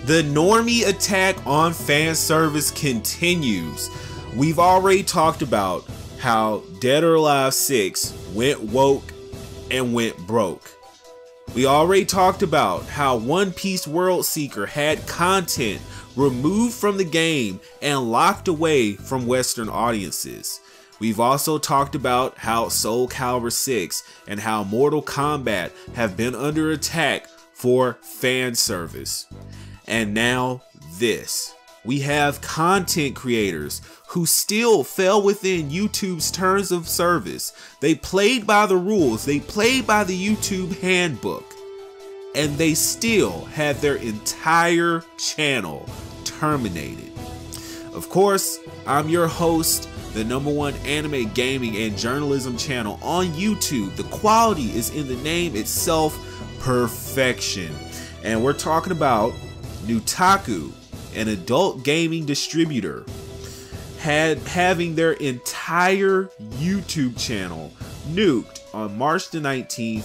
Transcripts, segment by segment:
The normie attack on fan service continues. We've already talked about how Dead or Alive 6 went woke and went broke. We already talked about how One Piece World Seeker had content removed from the game and locked away from Western audiences. We've also talked about how Soul Calibur 6 and how Mortal Kombat have been under attack for fan service. And now this. We have content creators who still fell within YouTube's terms of service. They played by the rules, they played by the YouTube handbook, and they still had their entire channel terminated. Of course, I'm your host, the #1 anime gaming and journalism channel on YouTube. The quality is in the name itself, perfection. And we're talking about Nutaku, an adult gaming distributor, having their entire YouTube channel nuked on March the 19th.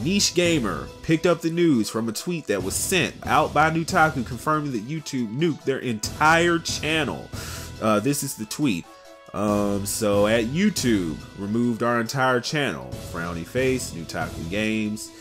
Niche Gamer picked up the news from a tweet that was sent out by Nutaku confirming that YouTube nuked their entire channel. This is the tweet. So at YouTube, removed our entire channel. Frowny face, Nutaku Games.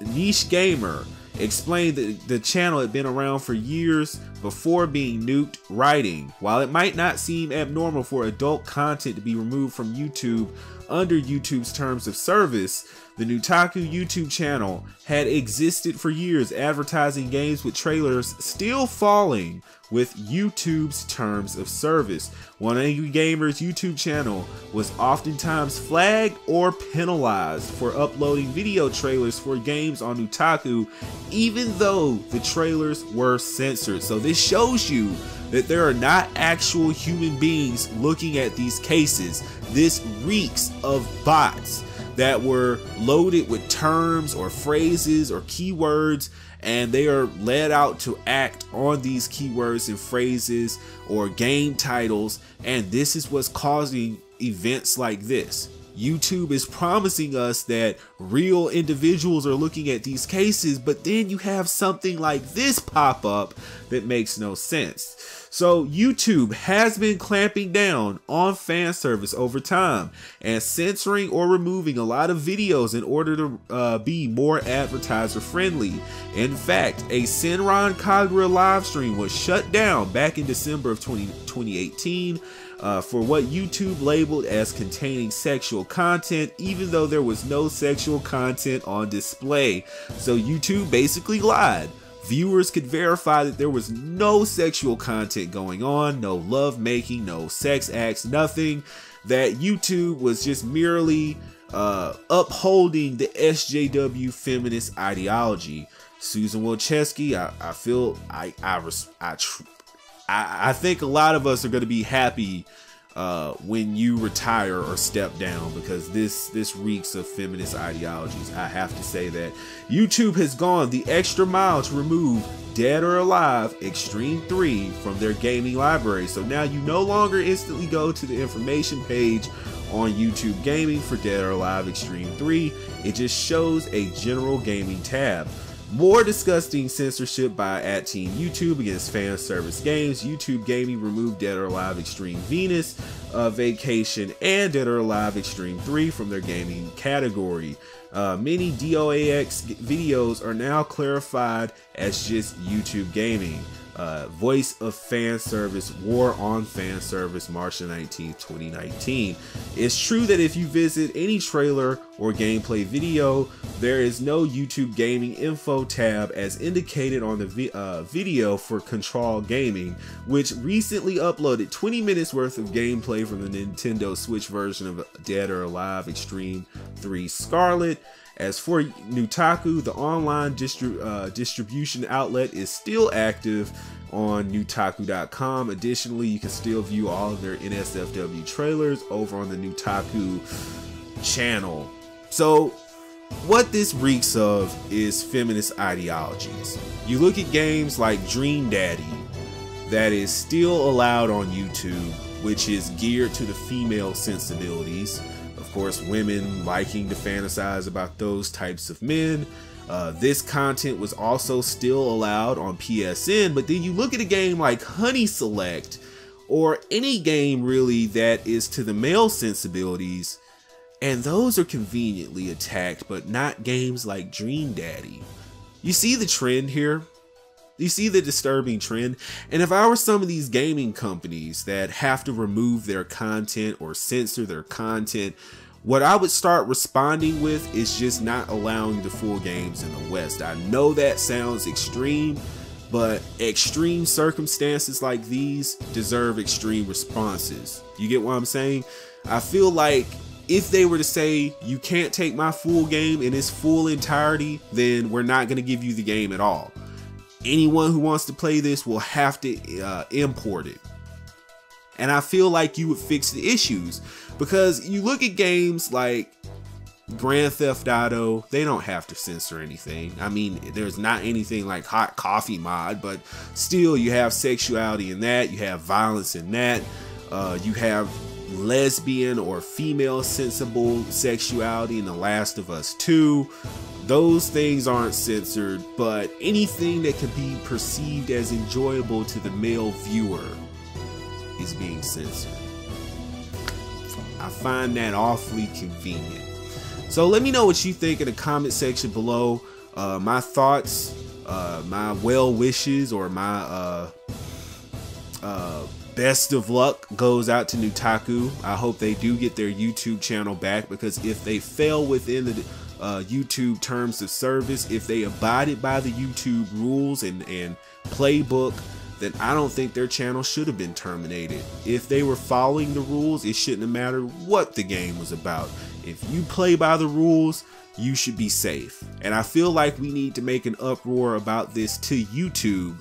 Niche Gamer explained that the channel had been around for years before being nuked, writing, while it might not seem abnormal for adult content to be removed from YouTube under YouTube's terms of service, the Nutaku YouTube channel had existed for years, advertising games with trailers still falling with YouTube's terms of service. One Angry Gamer's YouTube channel was oftentimes flagged or penalized for uploading video trailers for games on Nutaku, even though the trailers were censored. So this shows you that there are not actual human beings looking at these cases. This reeks of bots that were loaded with terms or phrases or keywords, and they are led out to act on these keywords and phrases or game titles, and this is what's causing events like this. YouTube is promising us that real individuals are looking at these cases, but then you have something like this pop up that makes no sense. So YouTube has been clamping down on fan service over time and censoring or removing a lot of videos in order to be more advertiser friendly. In fact, a Senran Kagura live stream was shut down back in December of 2018 for what YouTube labeled as containing sexual content, even though there was no sexual content on display. So YouTube basically lied. Viewers could verify that there was no sexual content going on, no love making, no sex acts, nothing. That YouTube was just merely upholding the SJW feminist ideology. Susan Wojcicki, I think a lot of us are going to be happy when you retire or step down, because this reeks of feminist ideologies. I have to say that YouTube has gone the extra mile to remove Dead or Alive Extreme 3 from their gaming library. So now you no longer instantly go to the information page on YouTube Gaming for Dead or Alive Extreme 3. It just shows a general gaming tab. More disgusting censorship by @Team YouTube against fan service games. YouTube Gaming removed Dead or Alive Extreme Venus, Vacation, and Dead or Alive Extreme 3 from their gaming category. Many DOAX videos are now clarified as just YouTube Gaming. Voice of Fan Service, War on Fan Service, March 19th, 2019. It's true that if you visit any trailer or gameplay video, there is no YouTube Gaming info tab as indicated on the video for Control Gaming, which recently uploaded 20 minutes worth of gameplay from the Nintendo Switch version of Dead or Alive Extreme 3 Scarlet. As for Nutaku, the online distribution outlet is still active on Nutaku.com. Additionally, you can still view all of their NSFW trailers over on the Nutaku channel. So what this reeks of is feminist ideologies. You look at games like Dream Daddy that is still allowed on YouTube, which is geared to the female sensibilities. Of course, women liking to fantasize about those types of men. This content was also still allowed on PSN, but then you look at a game like Honey Select, or any game really that is to the male sensibilities, and those are conveniently attacked, but not games like Dream Daddy. You see the trend here? You see the disturbing trend? And if I were some of these gaming companies that have to remove their content or censor their content, what I would start responding with is just not allowing the full games in the West. I know that sounds extreme, but extreme circumstances like these deserve extreme responses. You get what I'm saying? I feel like if they were to say, you can't take my full game in its full entirety, then we're not going to give you the game at all. Anyone who wants to play this will have to import it. And I feel like you would fix the issues, because you look at games like Grand Theft Auto, they don't have to censor anything. I mean, there's not anything like Hot Coffee Mod, but still you have sexuality in that, you have violence in that, you have lesbian or female sensible sexuality in The Last of Us 2. Those things aren't censored, but anything that can be perceived as enjoyable to the male viewer is being censored. I find that awfully convenient. So let me know what you think in the comment section below. My thoughts, my well wishes, or my best of luck goes out to Nutaku. I hope they do get their YouTube channel back, because if they fail within the YouTube terms of service, if they abided by the YouTube rules and playbook, then I don't think their channel should have been terminated. If they were following the rules, it shouldn't have mattered what the game was about. If you play by the rules, you should be safe. And I feel like we need to make an uproar about this to YouTube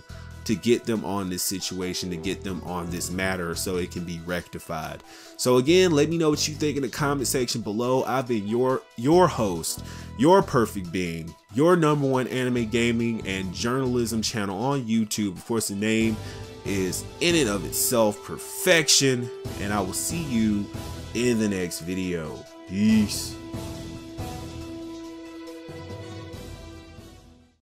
to get them on this situation, to get them on this matter so it can be rectified. So again, let me know what you think in the comment section below. I've been your host, your perfect being, your #1 anime gaming and journalism channel on YouTube. Of course, the name is in and of itself perfection, and I will see you in the next video. Peace.